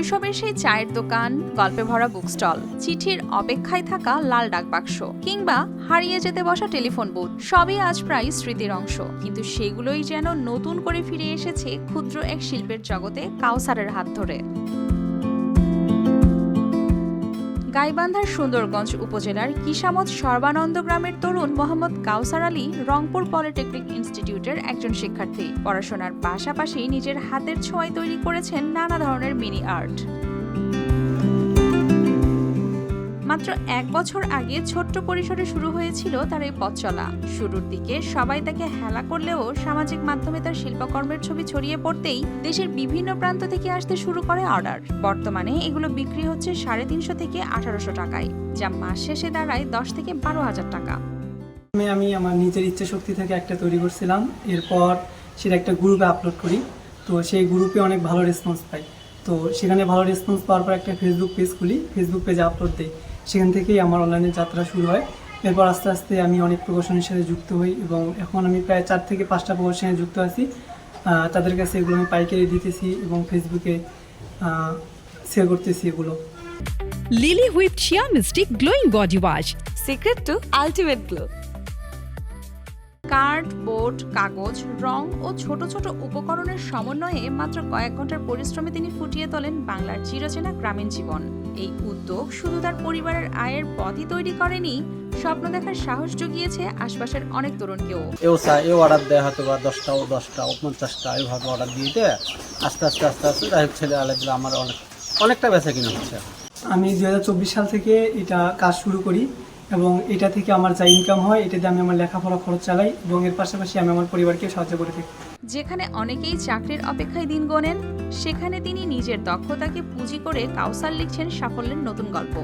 শৈশবের সেই চায়ের দোকান, গল্পে ভরা বুক স্টল, চিঠির অপেক্ষায় থাকা লাল ডাকবাক্স কিংবা হারিয়ে যেতে বসা টেলিফোন বুথ সবই আজ প্রায় স্মৃতির অংশ। কিন্তু সেগুলোই যেন নতুন করে ফিরে এসেছে ক্ষুদ্র এক শিল্পের জগতে কাউসারের হাত ধরে। গাইবান্ধার সুন্দরগঞ্জ উপজেলার কিসামত সর্বানন্দ গ্রামের তরুণ মোহাম্মদ কাউসার আলী রংপুর পলিটেকনিক ইনস্টিটিউটের একজন শিক্ষার্থী। পড়াশোনার পাশাপাশি নিজের হাতের ছোঁয়ায় তৈরি করেছেন নানা ধরনের মিনি আর্ট। মাত্র 1 বছর আগে ছোট্ট পরিসরে শুরু হয়েছিল তার এই পথ চলা। শুরুর দিকে সবাই তাকে হেলা করলেও সামাজিক মাধ্যমে তার শিল্পকর্মের ছবি ছড়িয়ে পড়তেই দেশের বিভিন্ন প্রান্ত থেকে আসতে শুরু করে অর্ডার। বর্তমানে এগুলো বিক্রি হচ্ছে 350 থেকে 1800 টাকায়, যা মাস শেষে দাঁড়ায় 10 থেকে 12,000 টাকা। আমি আমার নিজের ইচ্ছা শক্তি থেকে একটা তৈরি করছিলাম, এরপর সেটা একটা গ্রুপে আপলোড করি। তো সেই গ্রুপে অনেক ভালো রেসপন্স পাই। তো সেখানে ভালো রেসপন্স পাওয়ার পর একটা ফেসবুক পেজ খুলি, ফেসবুক পেজে আপলোড দিই। সেখান থেকেই আমার অনলাইনে যাত্রা শুরু হয়। এরপর আস্তে আস্তে আমি অনেক প্রকাশনের সাথে যুক্ত হই এবং এখন আমি প্রায় 4 থেকে 5টা প্রকাশনে যুক্ত আছি। তাদের কাছে এগুলো আমি পাইকারি দিতেছি এবং ফেসবুকে সেল করতেছি এগুলো। Lily whipped shea mystic glowing body wash, secret to ultimate glow. Card, board, কাগজ, রং ও ছোট ছোট উপকরণের সমন্বয়ে মাত্র কয়েক ঘন্টার পরিশ্রমে তিনি ফুটিয়ে তোলেন বাংলার চিরচেনা গ্রামীণ জীবন। এই উদ্যোগ শুধু তার পরিবারের আয়ের পথই তৈরি করেনি, স্বপ্ন দেখার সাহস জুগিয়েছে আশপাশের অনেক তরুণকেও। এও অর্ডার দেয় হয়তো বা 10টা 50টা এইভাবে অর্ডার দিয়ে দেয়। আস্তে আস্তে যাই হোক ছেলে আলাদা আমার অনেকটা বেচা কিনা হচ্ছে। আমি 2024 সাল থেকে এটা কাজ শুরু করি এবং এটা থেকে আমার যা ইনকাম হয় এটাতে আমি আমার লেখাপড়া খরচ চালাই এবং এর পাশাপাশি আমি আমার পরিবারকে সাহায্য করে থাকি। যেখানে অনেকেই চাকরির অপেক্ষায় দিন গোনেন, সেখানে তিনি নিজের দক্ষতাকে পুঁজি করে কাউসার লিখছেন সাফল্যের নতুন গল্প।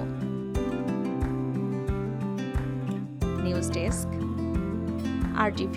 News desk, RTV।